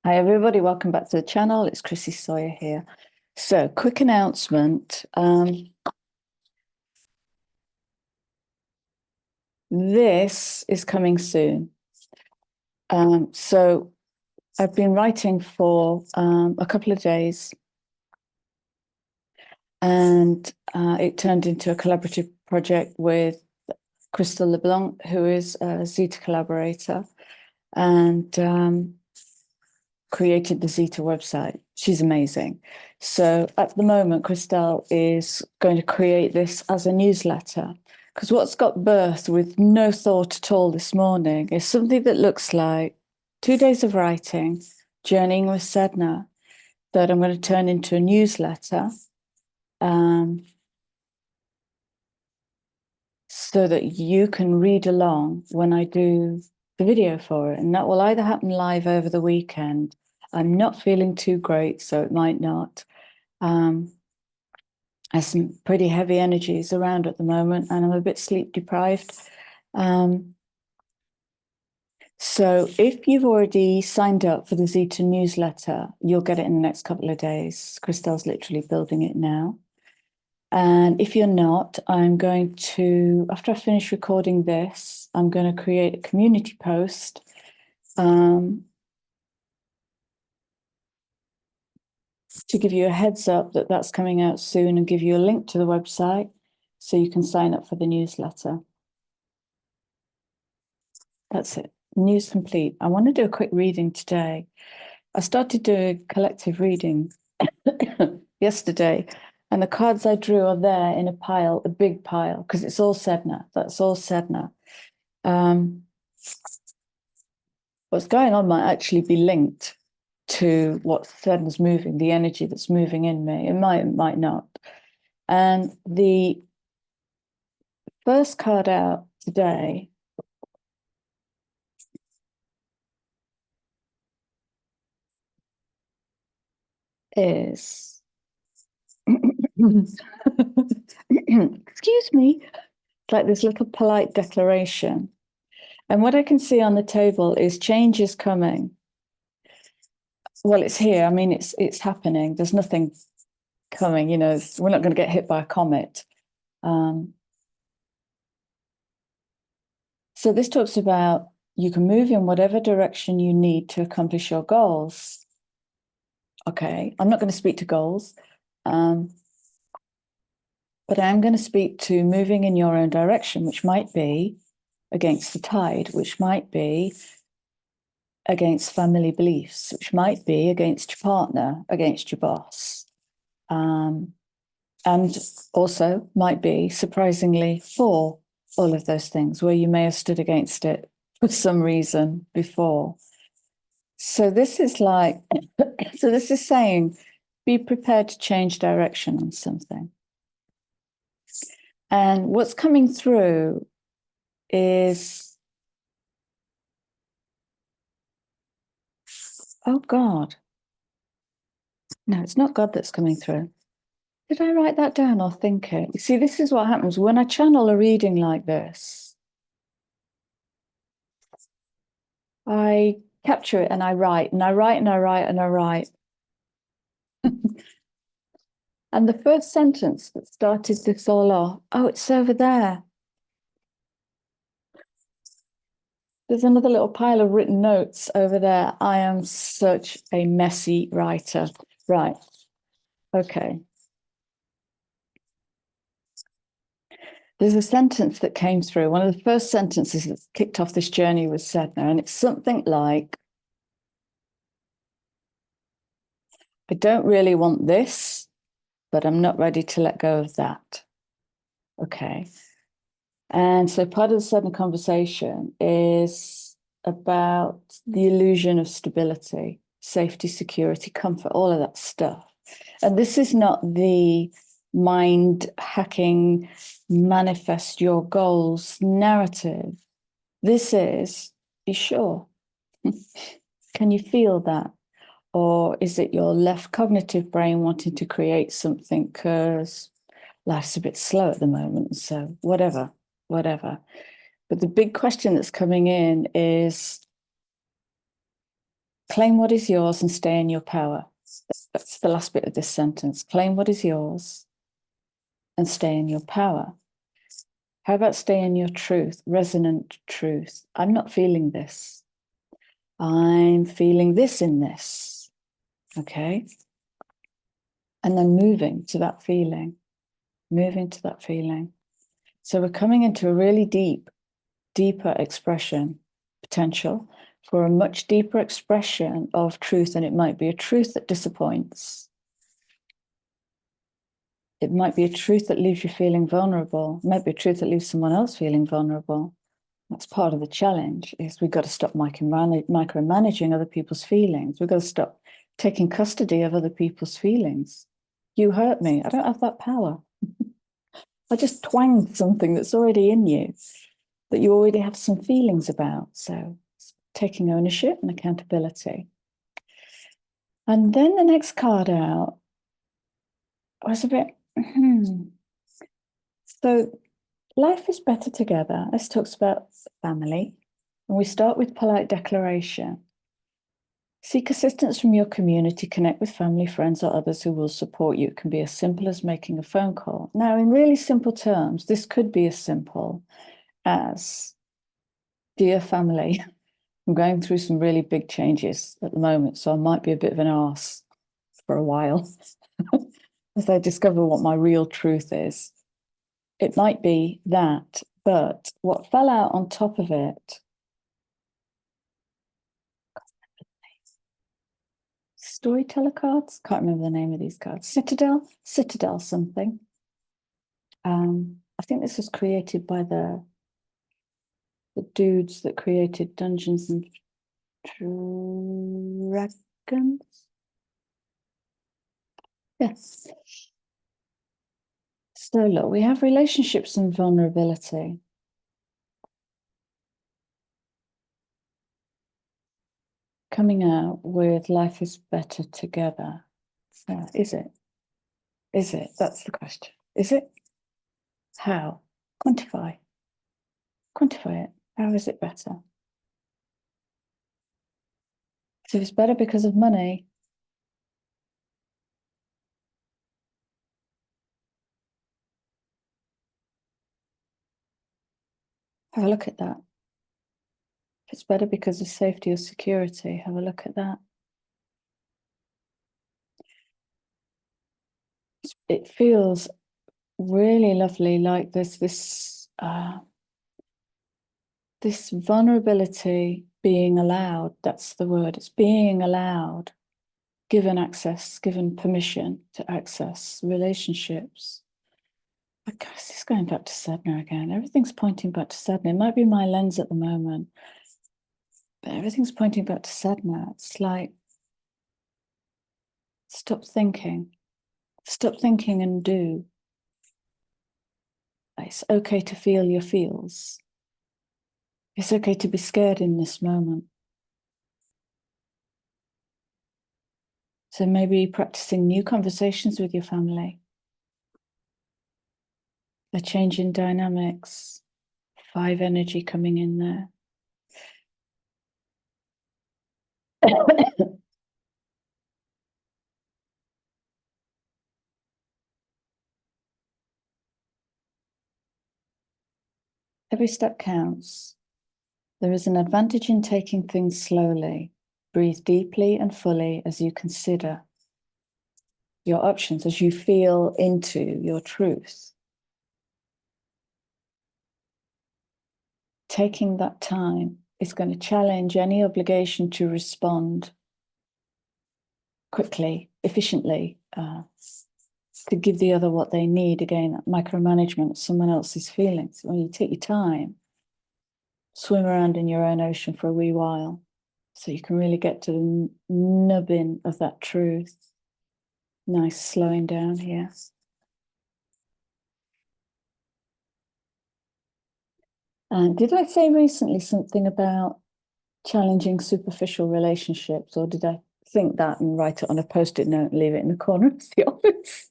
Hi everybody, welcome back to the channel. It's Chrissy Sawyer here. So, quick announcement. This is coming soon. So I've been writing for a couple of days, and it turned into a collaborative project with Crystal LeBlanc, who is a Zeta collaborator, and created the Zeta website. She's amazing. So at the moment, Christelle is going to create this as a newsletter, because what's got birthed with no thought at all this morning is something that looks like 2 days of writing, journeying with Sedna, that I'm going to turn into a newsletter, so that you can read along when I do the video for it. And that will either happen live over the weekend. I'm not feeling too great, so it might not. There's some pretty heavy energies around at the moment, and I'm a bit sleep deprived. So if you've already signed up for the Zeta newsletter, you'll get it in the next couple of days. Christelle's literally building it now. And if you're not, I'm going to, after I finish recording this, I'm going to create a community post to give you a heads up that that's coming out soon, and give you a link to the website so you can sign up for the newsletter. That's it. News complete. I want to do a quick reading today. I started doing collective reading yesterday, and the cards I drew are there in a pile, a big pile, because it's all Sedna. That's all Sedna. What's going on might actually be linked to what Sedna's moving, the energy that's moving in me. It might not. And the first card out today is excuse me, it's like this little polite declaration. And what I can see on the table is change is coming. Well, it's here. I mean, it's happening. There's nothing coming, we're not going to get hit by a comet. So this talks about you can move in whatever direction you need to accomplish your goals. Okay, I'm not going to speak to goals, but I am going to speak to moving in your own direction, which might be against the tide, which might be against family beliefs, which might be against your partner, against your boss, and also might be surprisingly for all of those things where you may have stood against it for some reason before. So this is like, so this is saying, be prepared to change direction on something. And what's coming through is, oh God. No, it's not God that's coming through. Did I write that down or think it? You see, this is what happens when I channel a reading like this. I capture it and I write and I write and I write and I write. And the first sentence that started this all off, oh, it's over there. There's another little pile of written notes over there. I am such a messy writer. Right. Okay. There's a sentence that came through. One of the first sentences that kicked off this journey with Sedna, and it's something like, I don't really want this, but I'm not ready to let go of that. Okay. And so part of the Sedna conversation is about the illusion of stability, safety, security, comfort, all of that stuff. And this is not the mind hacking, manifest your goals narrative. This is, be sure. Can you feel that? Or is it your left cognitive brain wanting to create something because life's a bit slow at the moment? So whatever. But the big question that's coming in is, Claim what is yours and stay in your power. That's the last bit of this sentence. Claim what is yours and stay in your power. How about stay in your truth, resonant truth? I'm not feeling this. I'm feeling this in this. Okay. And then moving to that feeling, moving to that feeling. So we're coming into a really deeper expression potential for a much deeper expression of truth. And it might be a truth that disappoints. It might be a truth that leaves you feeling vulnerable. It might be a truth that leaves someone else feeling vulnerable. That's part of the challenge, is we've got to stop micromanaging other people's feelings. We've got to stop taking custody of other people's feelings. You hurt me. I don't have that power. I just twanged something that's already in you, that you already have some feelings about. So taking ownership and accountability. And then the next card out was a bit, So life is better together. This talks about family. And we start with polite declaration. Seek assistance from your community, connect with family, friends, or others who will support you. It can be as simple as making a phone call. Now, in really simple terms, this could be as simple as, dear family, I'm going through some really big changes at the moment, so I might be a bit of an arse for a while as I discover what my real truth is. It might be that, but what fell out on top of it, storyteller cards, can't remember the name of these cards, Citadel something. I think this was created by the dudes that created Dungeons and Dragons. Yes. So look, we have relationships and vulnerability. Coming out with life is better together. Is it? Is it? That's the question. Is it? How? Quantify. Quantify it. How is it better? So if it's better because of money, have a look at that. If it's better because of safety or security, have a look at that. It feels really lovely, like there's this vulnerability being allowed. That's the word. It's being allowed, given access, given permission to access relationships. I guess it's going back to Sedna again. Everything's pointing back to Sedna. It might be my lens at the moment, but everything's pointing back to Sedna. It's like, stop thinking and do. It's okay to feel your feels. It's okay to be scared in this moment. So maybe practicing new conversations with your family. A change in dynamics. 5 energy coming in there. Every step counts. There is an advantage in taking things slowly. Breathe deeply and fully as you consider your options, as you feel into your truth. Taking that time is going to challenge any obligation to respond quickly, efficiently, to give the other what they need. Again, micromanagement, someone else's feelings. When you take your time, swim around in your own ocean for a wee while, so you can really get to the nubbin of that truth. Nice slowing down here. And did I say recently something about challenging superficial relationships, or did I think that and write it on a post-it note and leave it in the corner of the office?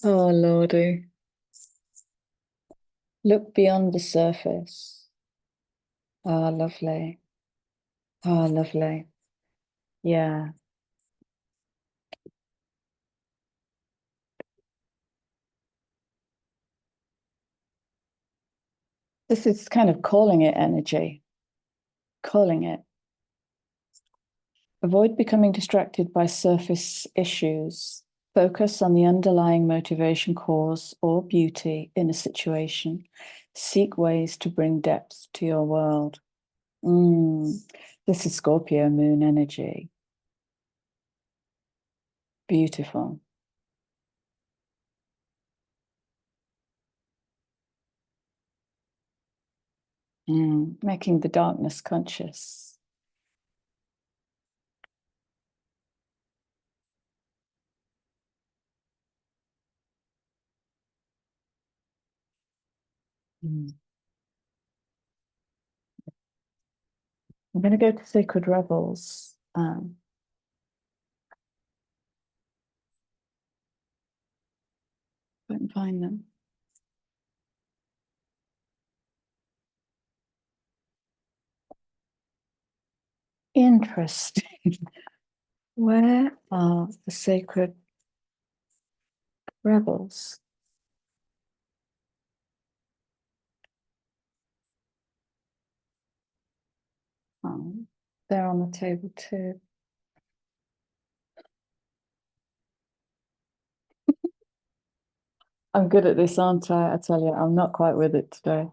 Oh, Lordy. Look beyond the surface. Ah, lovely. Ah, lovely. Yeah. This is kind of calling it energy, calling it. Avoid becoming distracted by surface issues. Focus on the underlying motivation, cause, or beauty in a situation. Seek ways to bring depth to your world. This is Scorpio moon energy. Beautiful. Making the darkness conscious. I'm going to go to Sacred Rebels. Go and find them. Interesting. Where are the Sacred Rebels? Oh, they're on the table too. I'm good at this, aren't I? I tell you, I'm not quite with it today.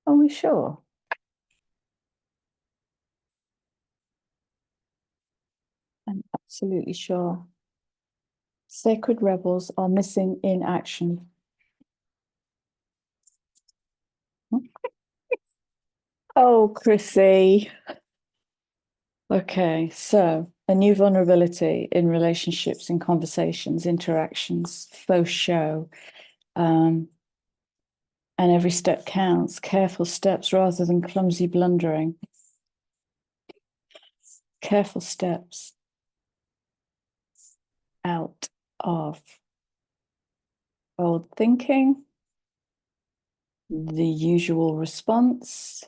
Are we sure? I'm absolutely sure. Sacred Rebels are missing in action. Oh, Chrissy. Okay, so a new vulnerability in relationships, in conversations, interactions, faux show. And every step counts. Careful steps rather than clumsy blundering. Careful steps out of old thinking, the usual response.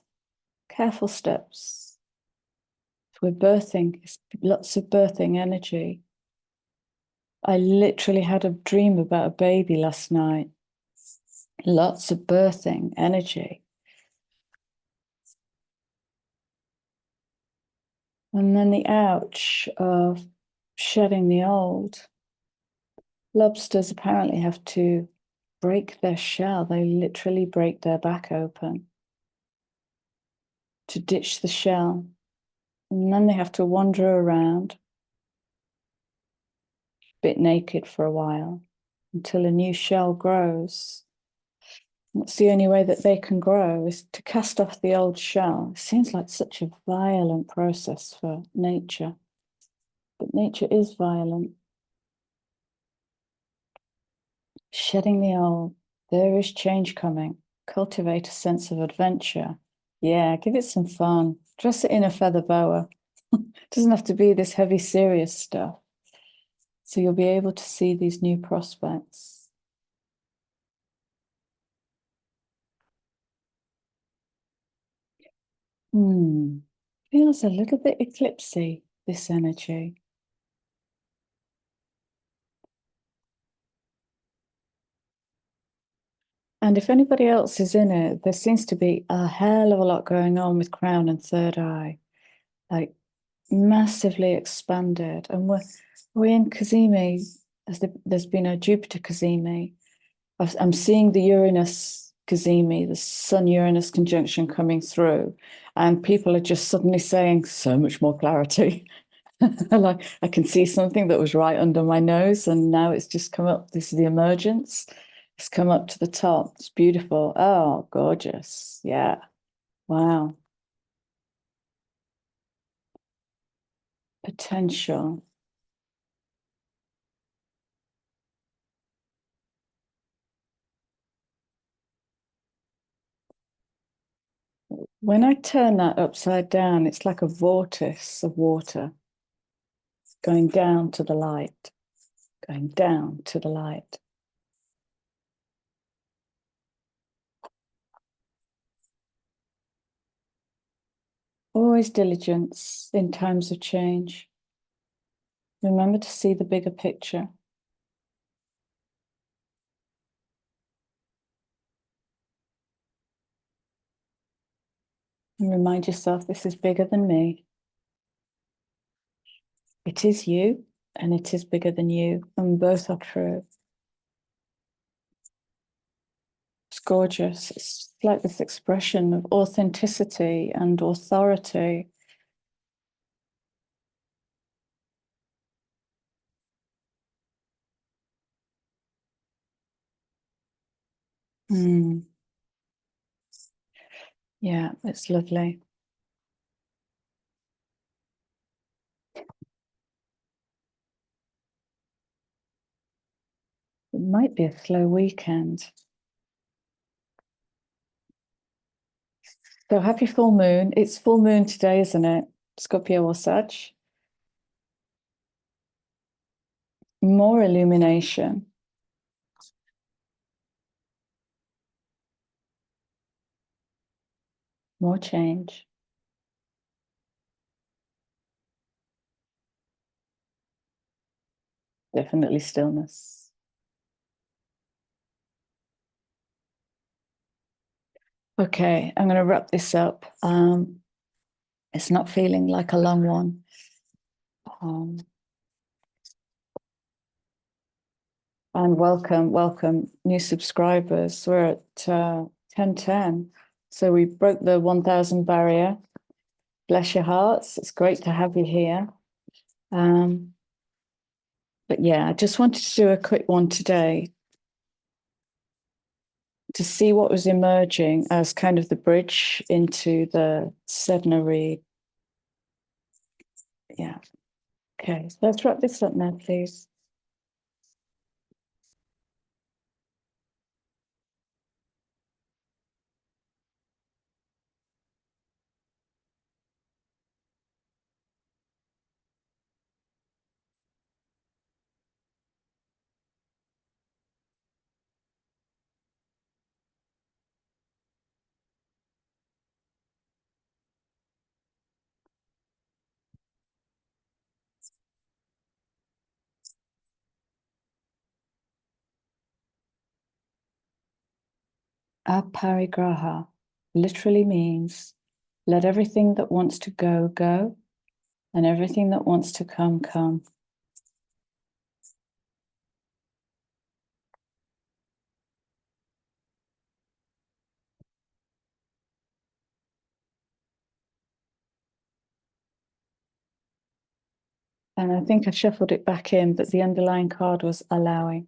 Careful steps. We're birthing, lots of birthing energy. I literally had a dream about a baby last night. Lots of birthing energy. And then the ouch of shedding the old. Lobsters apparently have to break their shell. They literally break their back open to ditch the shell. And then they have to wander around, a bit naked for a while, until a new shell grows. That's the only way that they can grow, is to cast off the old shell. It seems like such a violent process for nature, but nature is violent. Shedding the old, there is change coming. Cultivate a sense of adventure. Yeah, give it some fun. Dress it in a feather boa. Doesn't have to be this heavy, serious stuff. So you'll be able to see these new prospects. Feels a little bit eclipsy, this energy. And if anybody else is in it, there seems to be a hell of a lot going on with crown and third eye, like massively expanded. And we're in Cazimi, as there's been a Jupiter Cazimi. I'm seeing the Uranus Cazimi, the Sun-Uranus conjunction coming through, and people are just suddenly saying so much more clarity. Like I can see something that was right under my nose, and now it's just come up. This is the emergence. It's come up to the top. It's beautiful. Oh, gorgeous. Yeah. Wow. Potential. When I turn that upside down, it's like a vortex of water going down to the light, going down to the light. always diligence in times of change. Remember to see the bigger picture. And remind yourself, this is bigger than me. It is you, and it is bigger than you, and both are true. It's gorgeous. It's like this expression of authenticity and authority. Yeah, it's lovely. It might be a slow weekend. So happy full moon. It's full moon today, isn't it? Scorpio or Sag. More illumination. More change. Definitely stillness. Okay, I'm going to wrap this up. It's not feeling like a long one. And welcome, new subscribers. We're at 1010. So we broke the 1,000 barrier. Bless your hearts. It's great to have you here. But yeah, I just wanted to do a quick one today to see what was emerging as kind of the bridge into the Sedna read. Yeah. Okay, so let's wrap this up now, please. Aparigraha literally means let everything that wants to go, go, and everything that wants to come, come. And I think I shuffled it back in, but the underlying card was allowing.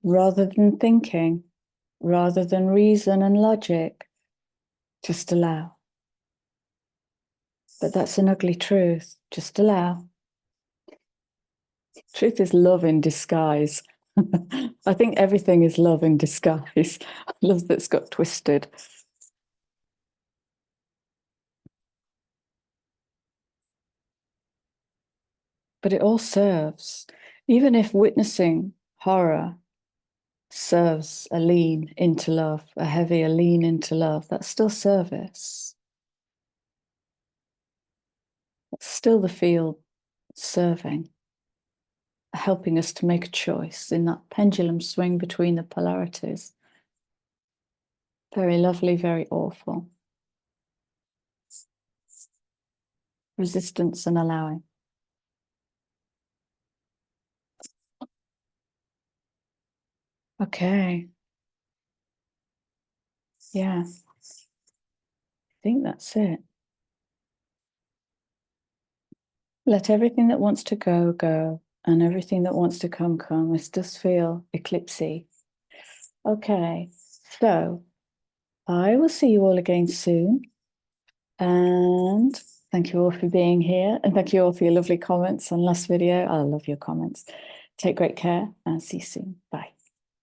Rather than thinking, rather than reason and logic, just allow. But that's an ugly truth. Just allow. Truth is love in disguise. I think everything is love in disguise. Love that's got twisted. But it all serves. Even if witnessing horror serves a lean into love, a heavier lean into love, that's still service. That's still the field serving, helping us to make a choice in that pendulum swing between the polarities. Very lovely, very awful. Resistance and allowing. Okay. Yeah. I think that's it. Let everything that wants to go, go, and everything that wants to come, come. This does feel eclipsy. Okay, so I will see you all again soon. And thank you all for being here. And thank you all for your lovely comments on last video. I love your comments. Take great care and see you soon. Bye.